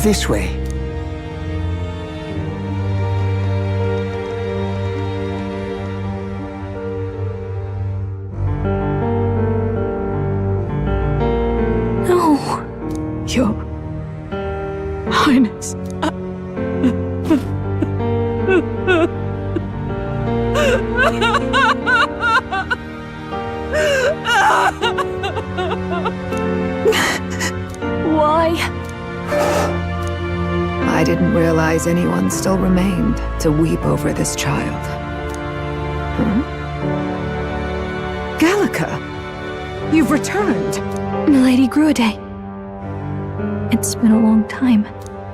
This way. No, Your Highness. Why? I didn't realize anyone still remained to weep over this child. Gallica! You've returned! Milady Gruide. It's been a long time.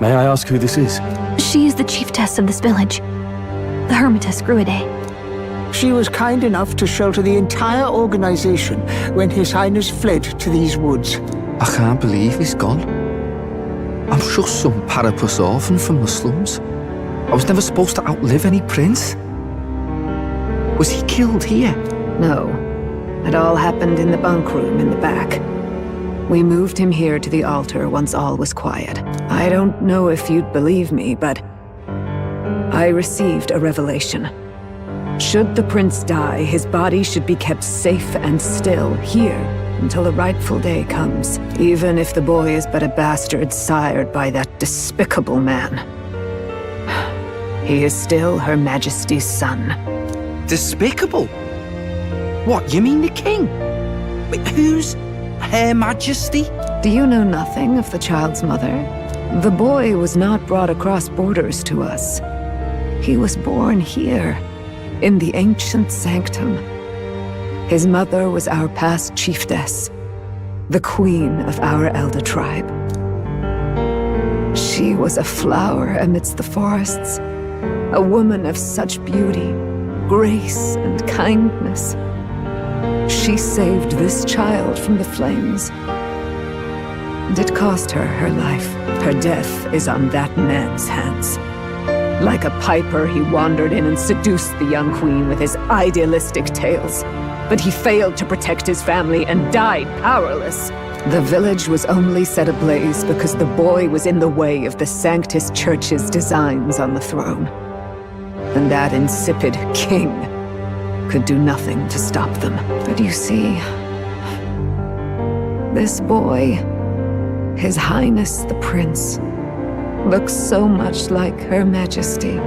May I ask who this is? She is the chiefess of this village. The Hermitess Gruide. She was kind enough to shelter the entire organization when His Highness fled to these woods. I can't believe he's gone. I'm just some parapus orphan from the slums. I was never supposed to outlive any prince. Was he killed here? No. It all happened in the bunk room in the back. We moved him here to the altar once all was quiet. I don't know if you'd believe me, but I received a revelation. Should the prince die, his body should be kept safe and still here until the rightful day comes, even if the boy is but a bastard sired by that despicable man. He is still Her Majesty's son. Despicable? What, you mean the king? Wait, who's Her Majesty? Do you know nothing of the child's mother? The boy was not brought across borders to us. He was born here, in the ancient sanctum. His mother was our past chiefess, the queen of our elder tribe. She was a flower amidst the forests, a woman of such beauty, grace, and kindness. She saved this child from the flames, and it cost her her life. Her death is on that man's hands. Like a piper, he wandered in and seduced the young queen with his idealistic tales. But he failed to protect his family and died powerless. The village was only set ablaze because the boy was in the way of the Sanctus Church's designs on the throne. And that insipid king could do nothing to stop them. But you see, this boy, His Highness the Prince, looks so much like Her Majesty.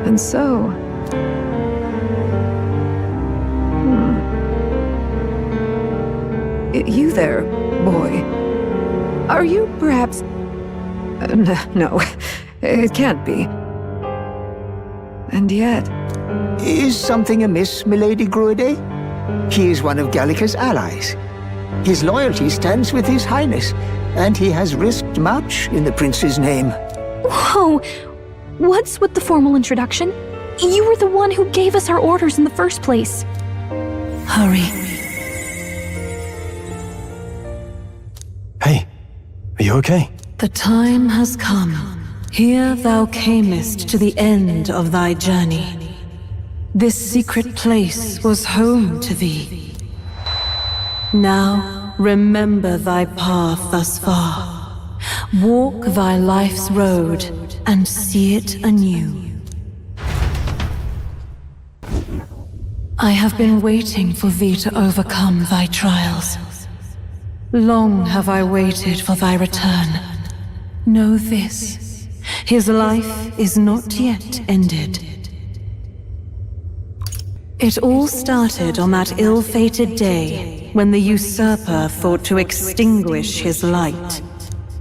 And so... You there, boy. Are you perhaps... No, it can't be. And yet... Is something amiss, Milady Gruide? He is one of Gallica's allies. His loyalty stands with His Highness, and he has risked much in the prince's name. Whoa! What's with the formal introduction? You were the one who gave us our orders in the first place. Hurry. Hey, are you okay? The time has come. Here thou camest to the end of thy journey. This secret place was home to thee. Now remember thy path thus far. Walk thy life's road and see it anew. I have been waiting for thee to overcome thy trials. Long have I waited for thy return. Know this, his life is not yet ended. It all started on that ill-fated day when the usurper thought to extinguish his light.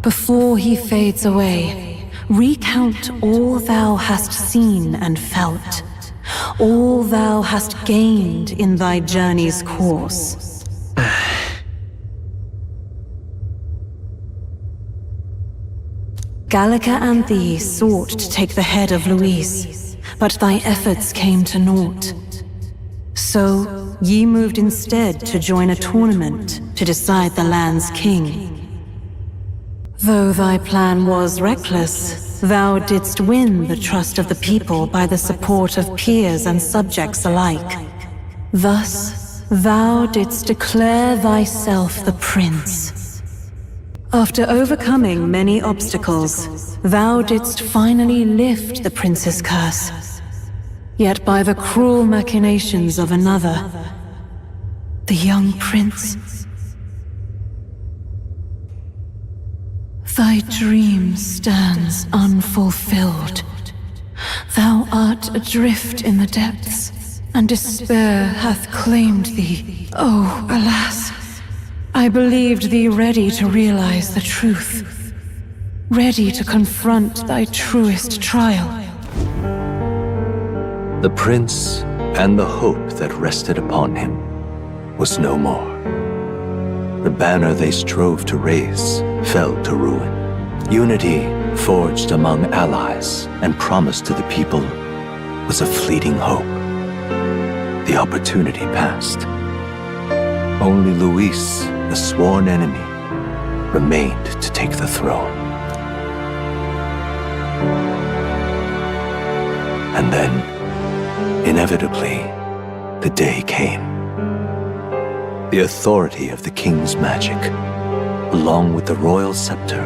Before he fades away, recount all thou hast seen and felt, all thou hast gained in thy journey's course. Gallica and thee sought to take the head of Louise, but thy efforts came to naught. So, ye moved instead to join a tournament to decide the land's king. Though thy plan was reckless, thou didst win the trust of the people by the support of peers and subjects alike. Thus, thou didst declare thyself the prince. After overcoming many obstacles, thou didst finally lift the prince's curse. Yet by the cruel machinations of another, the young prince, thy dream stands unfulfilled. Thou art adrift in the depths, and despair hath claimed thee. Oh, alas! I believed thee ready to realize the truth, ready to confront thy truest trial. The prince and the hope that rested upon him was no more. The banner they strove to raise fell to ruin. Unity forged among allies and promised to the people was a fleeting hope. The opportunity passed. Only Luis, the sworn enemy, remained to take the throne. And then, inevitably, the day came. The authority of the king's magic, along with the royal scepter,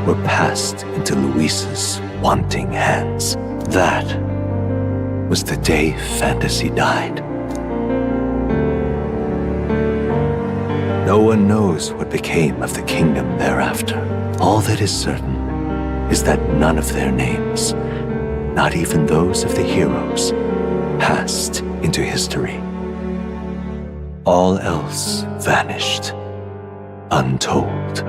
were passed into Luis's wanting hands. That was the day fantasy died. No one knows what became of the kingdom thereafter. All that is certain is that none of their names, not even those of the heroes, passed into history. All else vanished, untold.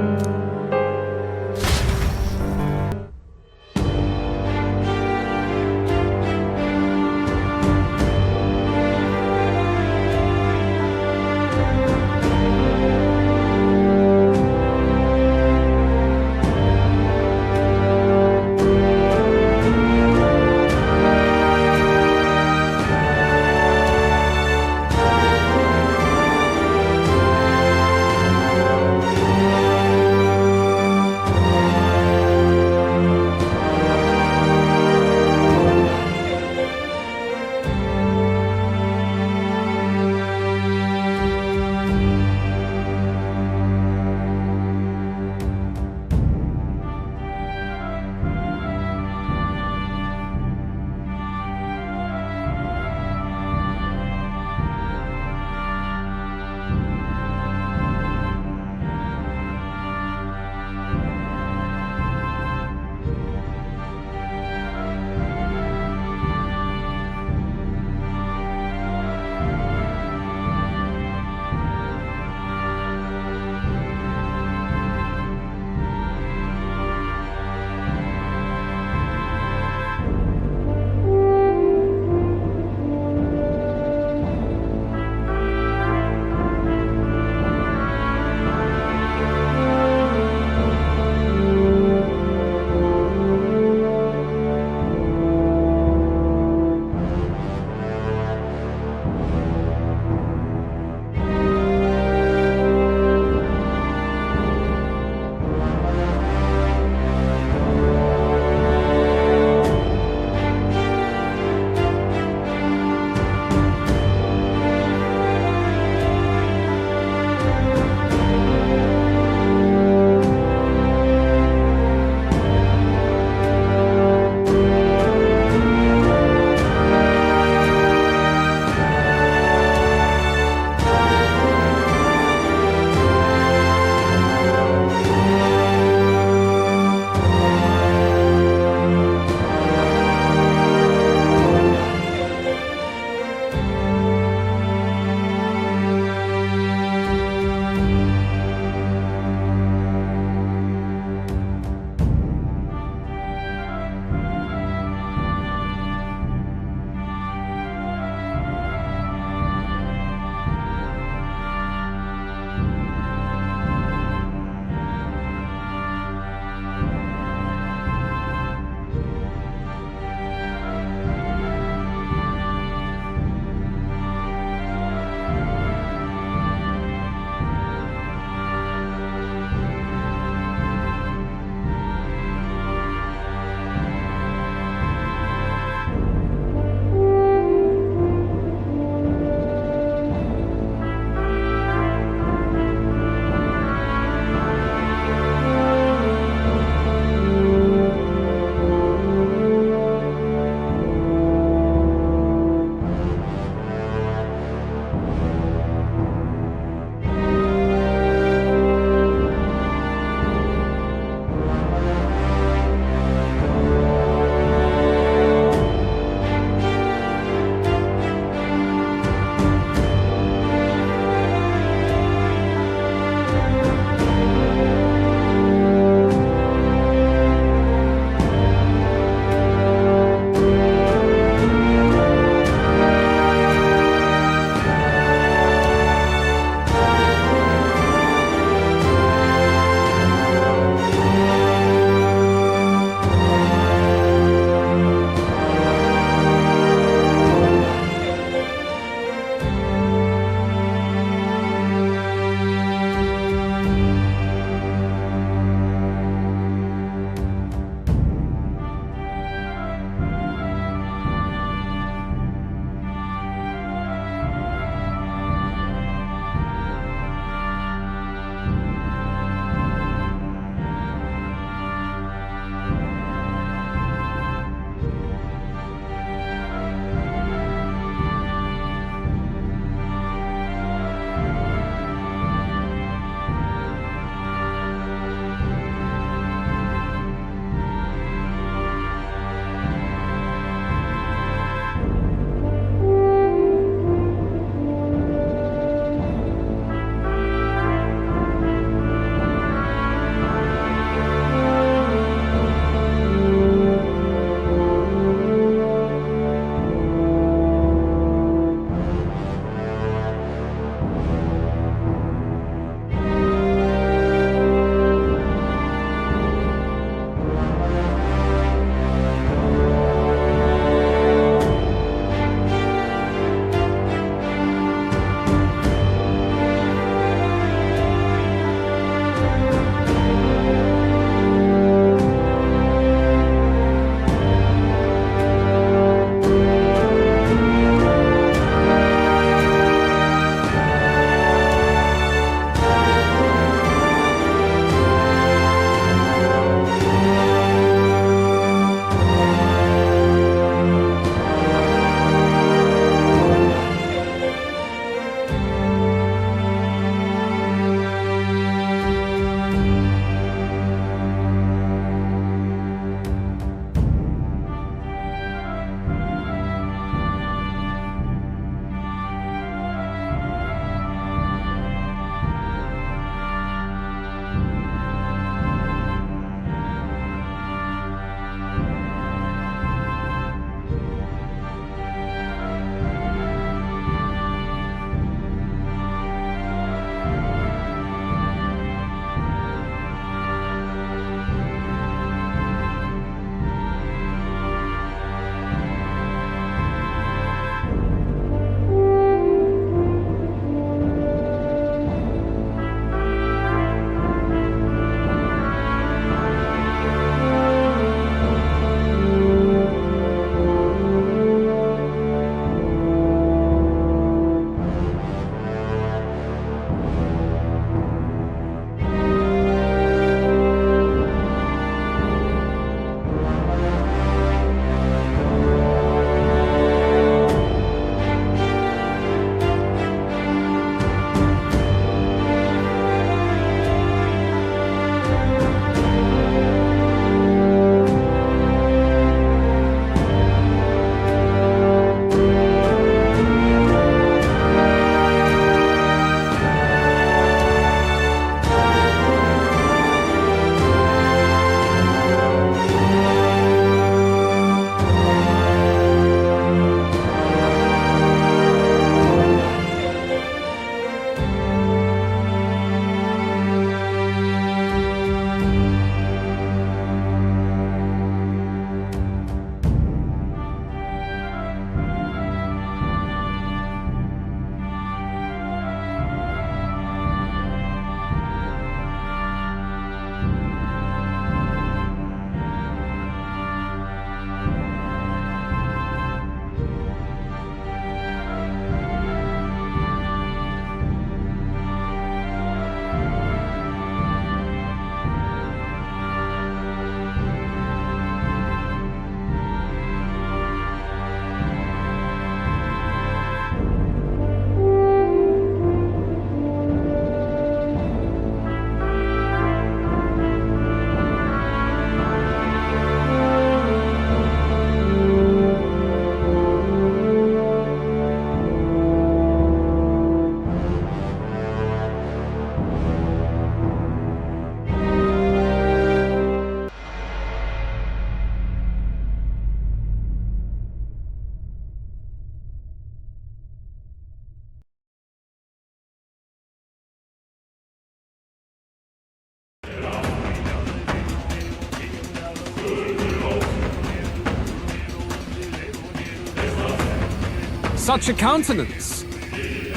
Such a countenance.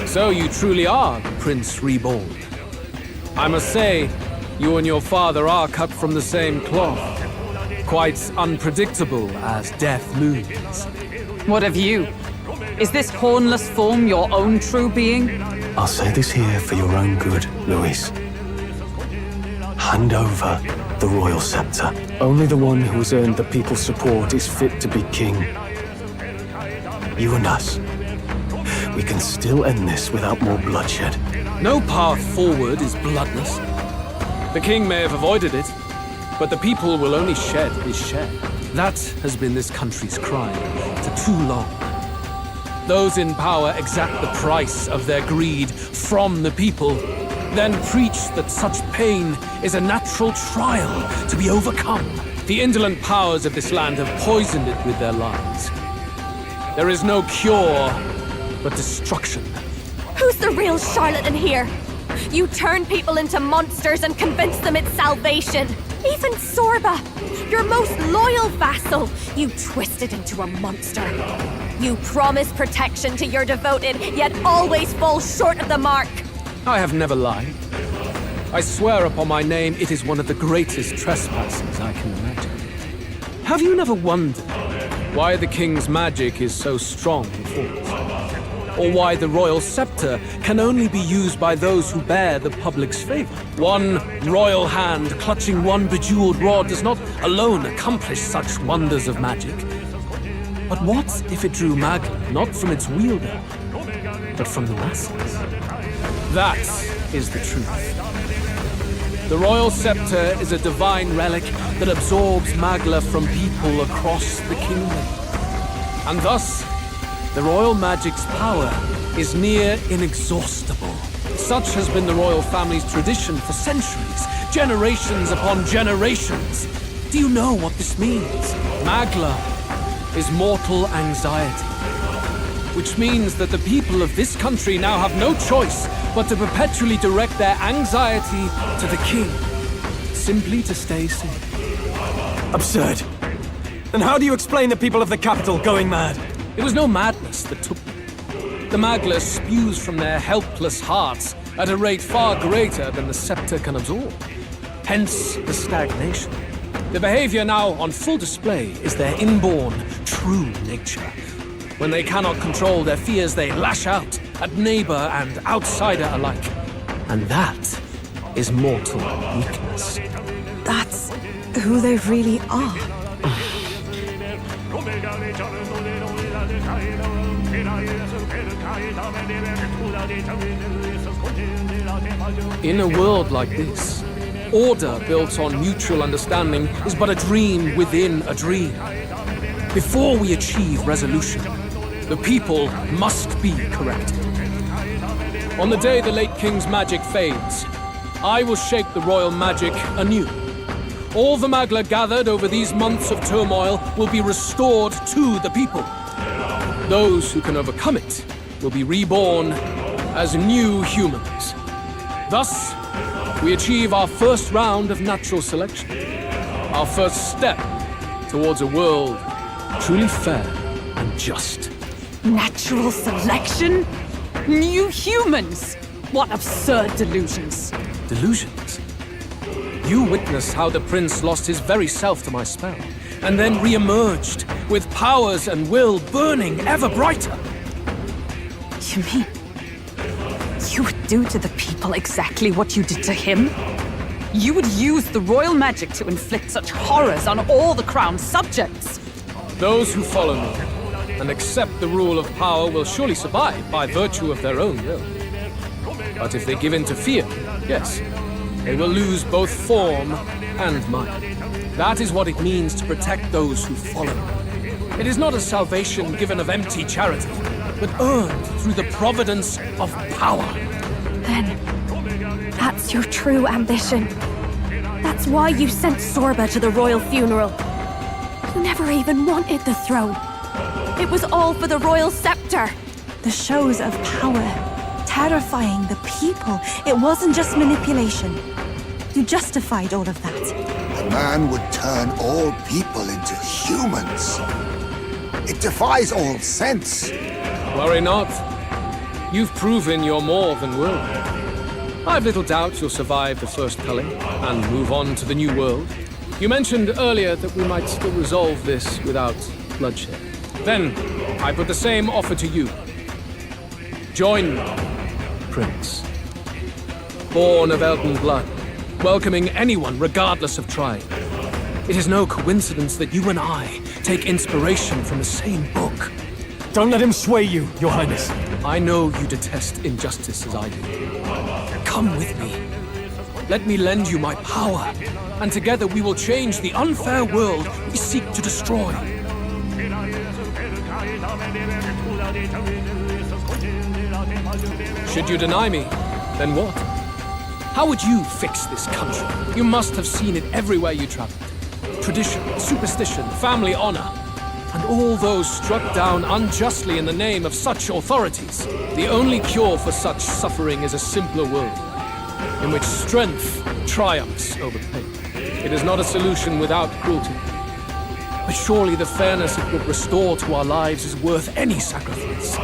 So you truly are the Prince Reborn. I must say, you and your father are cut from the same cloth. Quite unpredictable as death looms. What of you? Is this hornless form your own true being? I'll say this here for your own good, Luis. Hand over the royal scepter. Only the one who has earned the people's support is fit to be king. You and us. We can still end this without more bloodshed. No path forward is bloodless. The king may have avoided it, but the people will only shed his share. That has been this country's crime for too long. Those in power exact the price of their greed from the people, then preach that such pain is a natural trial to be overcome. The indolent powers of this land have poisoned it with their lies. There is no cure but destruction. Who's the real charlatan here? You turn people into monsters and convince them it's salvation. Even Sorba, your most loyal vassal, you twisted into a monster. You promise protection to your devoted, yet always fall short of the mark. I have never lied. I swear upon my name, it is one of the greatest trespasses I can imagine. Have you never wondered why the king's magic is so strong and forced? Or why the royal scepter can only be used by those who bear the public's favor? One royal hand clutching one bejeweled rod does not alone accomplish such wonders of magic. But what if it drew Magla not from its wielder, but from the masses? That is the truth. The royal scepter is a divine relic that absorbs Magla from people across the kingdom. And thus, the royal magic's power is near inexhaustible. Such has been the royal family's tradition for centuries, generations upon generations. Do you know what this means? Magla is mortal anxiety, which means that the people of this country now have no choice but to perpetually direct their anxiety to the king, simply to stay safe. Absurd. Then how do you explain the people of the capital going mad? It was no madness that took them. The Magla spews from their helpless hearts at a rate far greater than the scepter can absorb. Hence the stagnation. The behavior now on full display is their inborn, true nature. When they cannot control their fears, they lash out at neighbor and outsider alike. And that is mortal weakness. That's who they really are. In a world like this, order built on mutual understanding is but a dream within a dream. Before we achieve resolution, the people must be corrected. On the day the late king's magic fades, I will shape the royal magic anew. All the Magla gathered over these months of turmoil will be restored to the people. Those who can overcome it will be reborn as new humans. Thus, we achieve our first round of natural selection. Our first step towards a world truly fair and just. Natural selection? New humans? What absurd delusions. Delusions? You witnessed how the prince lost his very self to my spell, and then re-emerged with powers and will burning ever brighter. You mean you would do to the people exactly what you did to him? You would use the royal magic to inflict such horrors on all the crown's subjects? Those who follow me and accept the rule of power will surely survive by virtue of their own will. But if they give in to fear, yes, they will lose both form and might. That is what it means to protect those who follow. It is not a salvation given of empty charity, but earned through the providence of power. Then, that's your true ambition. That's why you sent Sorba to the royal funeral. You never even wanted the throne. It was all for the royal scepter. The shows of power, terrifying the people. It wasn't just manipulation. You justified all of that. The man would turn all people into humans. It defies all sense. Worry not. You've proven you're more than worthy. I've little doubt you'll survive the first culling and move on to the new world. You mentioned earlier that we might still resolve this without bloodshed. Then, I put the same offer to you. Join me, Prince. Born of Elven blood, welcoming anyone regardless of tribe. It is no coincidence that you and I take inspiration from the same book. Don't let him sway you, Your Highness. I know you detest injustice as I do. Come with me. Let me lend you my power, and together we will change the unfair world we seek to destroy. Should you deny me, then what? How would you fix this country? You must have seen it everywhere you traveled. Tradition, superstition, family honor, and all those struck down unjustly in the name of such authorities. The only cure for such suffering is a simpler world, in which strength triumphs over pain. It is not a solution without cruelty. But surely the fairness it would restore to our lives is worth any sacrifice.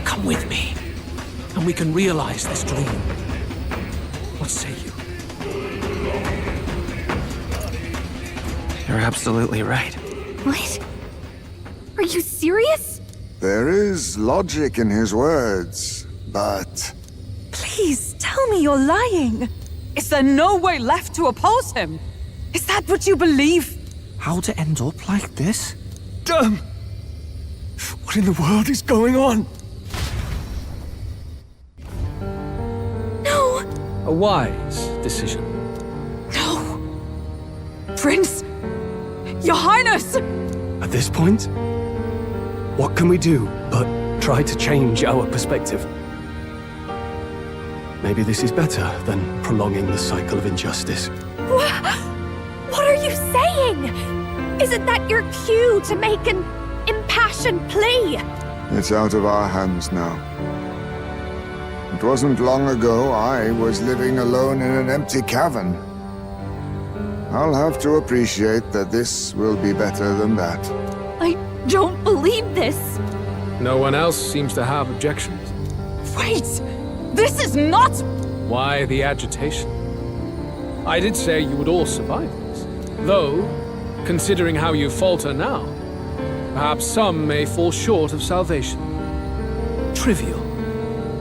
Come with me, and we can realize this dream. What say you? You're absolutely right. What? Are you serious? There is logic in his words, but... Please, tell me you're lying. Is there no way left to oppose him? Is that what you believe? How to end up like this? Damn! What in the world is going on? No! A wise decision. No! Prince! Your Highness! At this point, what can we do but try to change our perspective? Maybe this is better than prolonging the cycle of injustice. What are you saying? Isn't that your cue to make an impassioned plea? It's out of our hands now. It wasn't long ago I was living alone in an empty cavern. I'll have to appreciate that this will be better than that. I don't believe this. No one else seems to have objections. Wait! This is not... Why the agitation? I did say you would all survive this. Though, considering how you falter now, perhaps some may fall short of salvation. Trivial,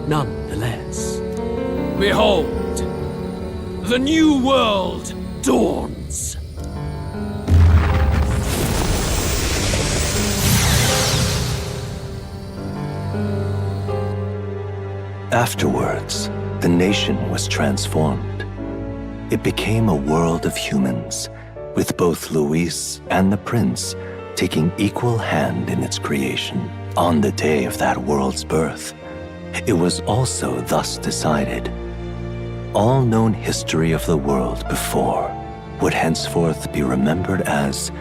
nonetheless. Behold, the new world dawns. Afterwards, the nation was transformed. It became a world of humans, with both Luis and the prince taking equal hand in its creation. On the day of that world's birth, it was also thus decided. All known history of the world before would henceforth be remembered as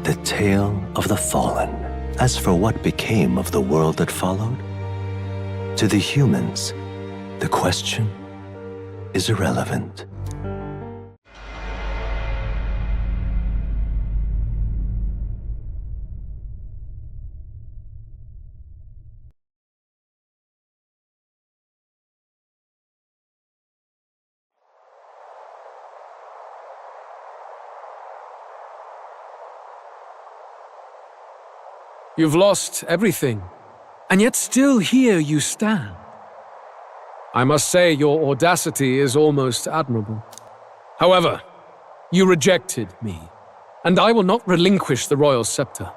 the tale of the fallen. As for what became of the world that followed, to the humans, the question is irrelevant. You've lost everything, and yet still here you stand. I must say your audacity is almost admirable. However, you rejected me, and I will not relinquish the royal scepter.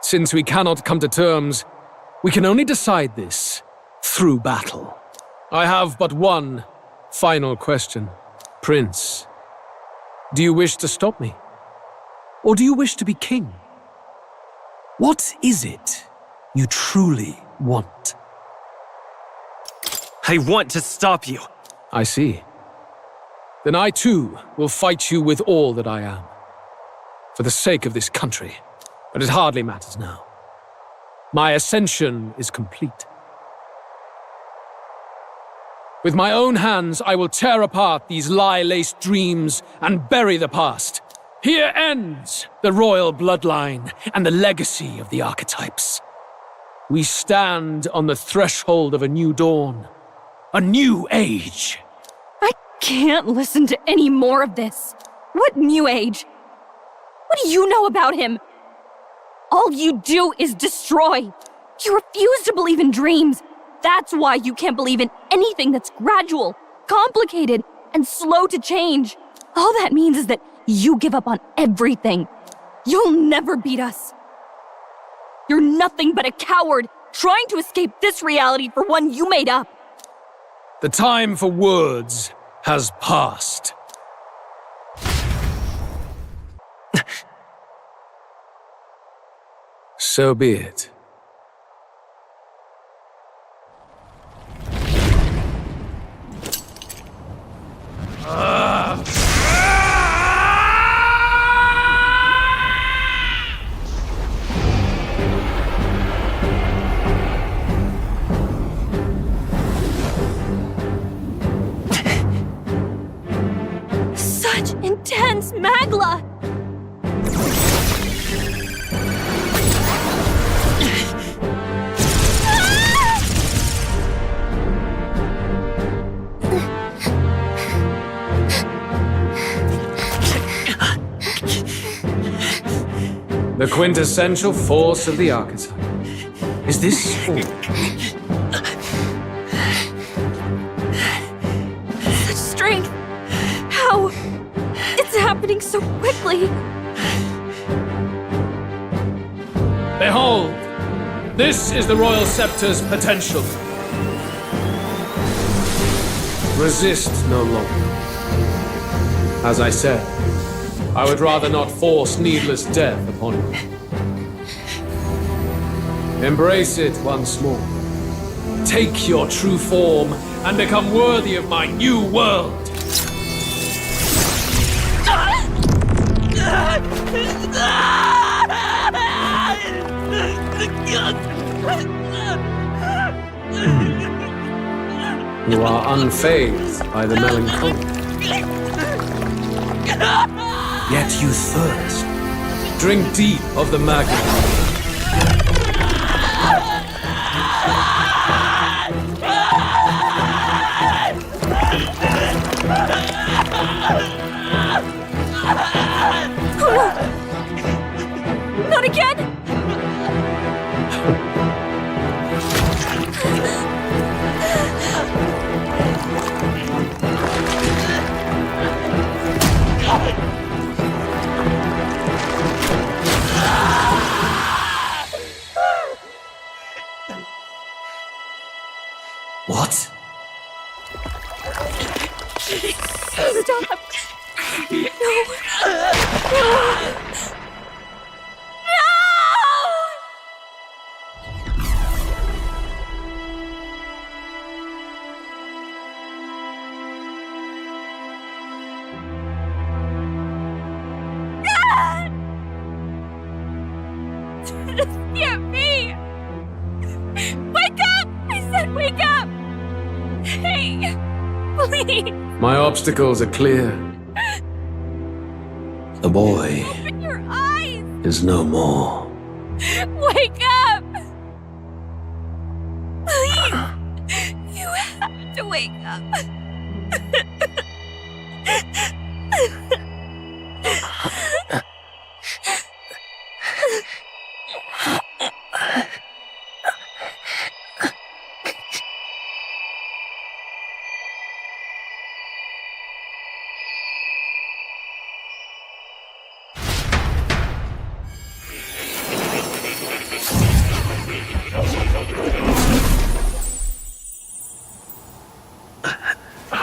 Since we cannot come to terms, we can only decide this through battle. I have but one final question. Prince, do you wish to stop me? Or do you wish to be king? What is it you truly want? I want to stop you. I see. Then I too will fight you with all that I am. For the sake of this country. But it hardly matters now. My ascension is complete. With my own hands, I will tear apart these lie-laced dreams and bury the past. Here ends the royal bloodline and the legacy of the archetypes. We stand on the threshold of a new dawn. A new age. I can't listen to any more of this. What new age? What do you know about him? All you do is destroy. You refuse to believe in dreams. That's why you can't believe in anything that's gradual, complicated, and slow to change. All that means is that you give up on everything. You'll never beat us. You're nothing but a coward trying to escape this reality for one you made up. The time for words has passed. So be it. Such intense magla! The quintessential force of the archetype. Is this all? Such strength! How? It's happening so quickly! Behold! This is the Royal Scepter's potential. Resist no longer. As I said, I would rather not force needless death upon you. Embrace it once more. Take your true form and become worthy of my new world. You are unfazed by the melancholy. Yet you thirst. Drink deep of the magma. Not again! What? Stop! No! Just get me! Wake up! I said wake up! Hey, please! My obstacles are clear. The boy Open your eyes! is no more. Wake up! Please! You have to wake up.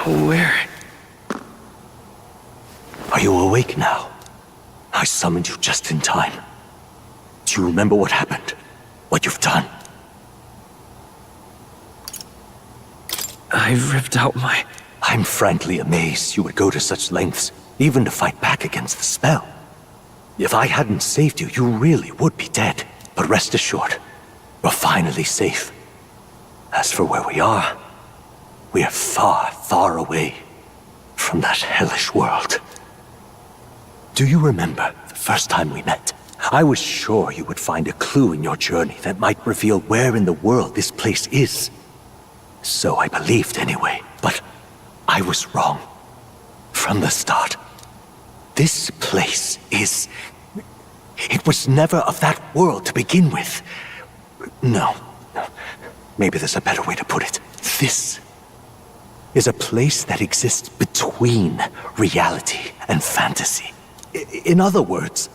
Where? Are you awake now? I summoned you just in time. Do you remember what happened? What you've done? I ripped out my... I'm frankly amazed you would go to such lengths, even to fight back against the spell. If I hadn't saved you, you really would be dead. But rest assured, we're finally safe. As for where we are far, far away from that hellish world. Do you remember the first time we met? I was sure you would find a clue in your journey that might reveal where in the world this place is. So I believed anyway, but I was wrong. From the start. This place is... It was never of that world to begin with. No. Maybe there's a better way to put it. This is a place that exists between reality and fantasy. In other words,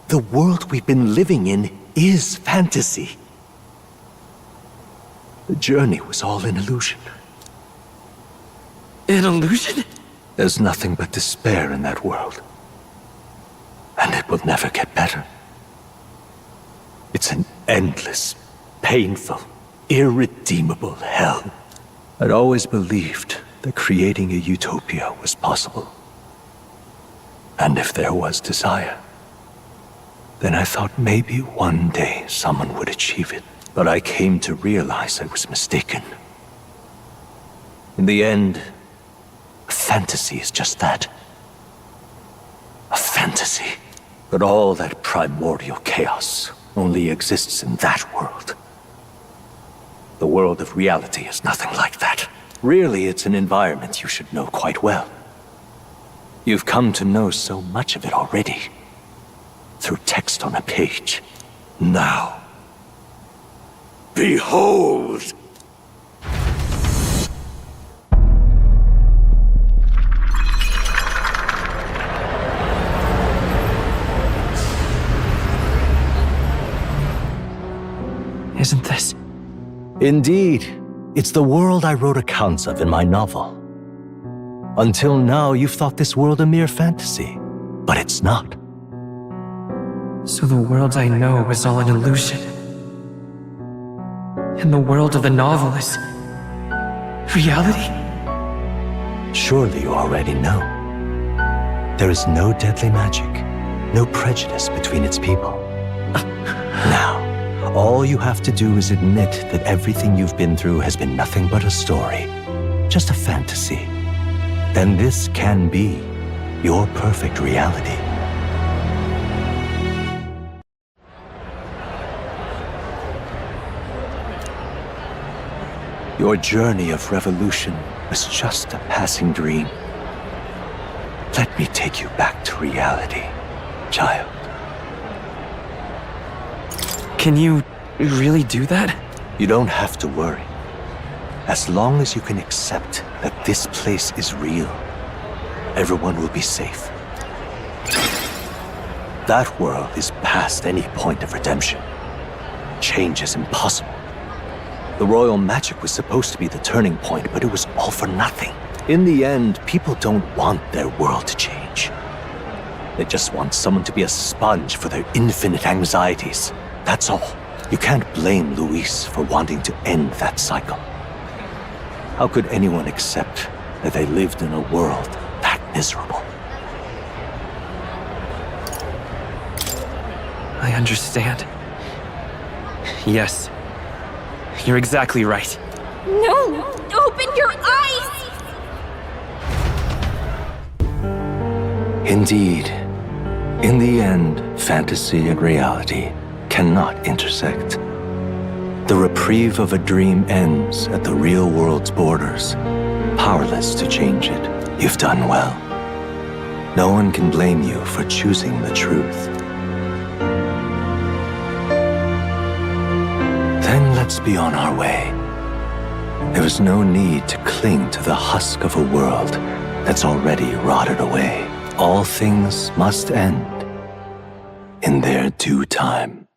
the world we've been living in is fantasy. The journey was all an illusion. An illusion? There's nothing but despair in that world. And it will never get better. It's an endless, painful, irredeemable hell. I'd always believed that creating a utopia was possible. And if there was desire, then I thought maybe one day someone would achieve it. But I came to realize I was mistaken. In the end, a fantasy is just that. A fantasy. But all that primordial chaos only exists in that world. The world of reality is nothing like that. Really, it's an environment you should know quite well. You've come to know so much of it already. Through text on a page. Now, behold! Isn't this? Indeed. It's the world I wrote accounts of in my novel. Until now, you've thought this world a mere fantasy. But it's not. So the world I know is all an illusion. And the world of the novel is... reality? Surely you already know. There is no deadly magic, no prejudice between its people. Now, all you have to do is admit that everything you've been through has been nothing but a story, just a fantasy. Then this can be your perfect reality. Your journey of revolution was just a passing dream. Let me take you back to reality, child. Can you really do that? You don't have to worry. As long as you can accept that this place is real, everyone will be safe. That world is past any point of redemption. Change is impossible. The royal magic was supposed to be the turning point, but it was all for nothing. In the end, people don't want their world to change. They just want someone to be a sponge for their infinite anxieties. That's all. You can't blame Luis for wanting to end that cycle. How could anyone accept that they lived in a world that miserable? I understand. Yes. You're exactly right. No! Open your eyes! Indeed. In the end, fantasy and reality cannot intersect. The reprieve of a dream ends at the real world's borders, powerless to change it. You've done well. No one can blame you for choosing the truth. Then let's be on our way. There is no need to cling to the husk of a world that's already rotted away. All things must end in their due time.